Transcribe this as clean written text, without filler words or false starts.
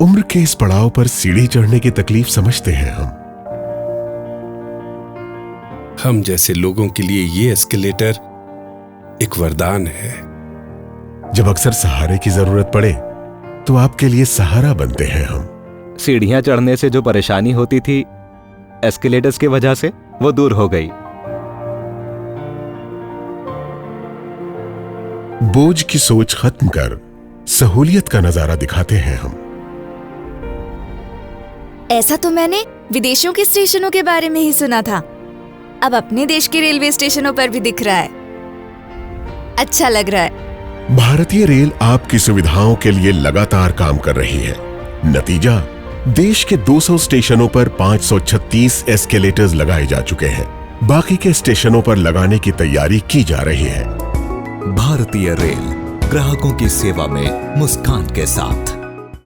उम्र के इस पड़ाव पर सीढ़ी चढ़ने की तकलीफ समझते हैं हम जैसे लोगों के लिए ये एस्केलेटर एक वरदान है। जब अक्सर सहारे की जरूरत पड़े तो आपके लिए सहारा बनते हैं हम। सीढ़ियां चढ़ने से जो परेशानी होती थी, एस्केलेटर्स की वजह से वो दूर हो गई। बोझ की सोच खत्म कर सहूलियत का नजारा दिखाते हैं हम। ऐसा तो मैंने विदेशों के स्टेशनों के बारे में ही सुना था, अब अपने देश के रेलवे स्टेशनों पर भी दिख रहा है। अच्छा लग रहा है। भारतीय रेल आपकी सुविधाओं के लिए लगातार काम कर रही है। नतीजा, देश के 200 स्टेशनों पर 536 एस्केलेटर्स लगाए जा चुके हैं। बाकी के स्टेशनों पर लगाने की तैयारी की जा रही है। भारतीय रेल, ग्राहकों की सेवा में मुस्कान के साथ।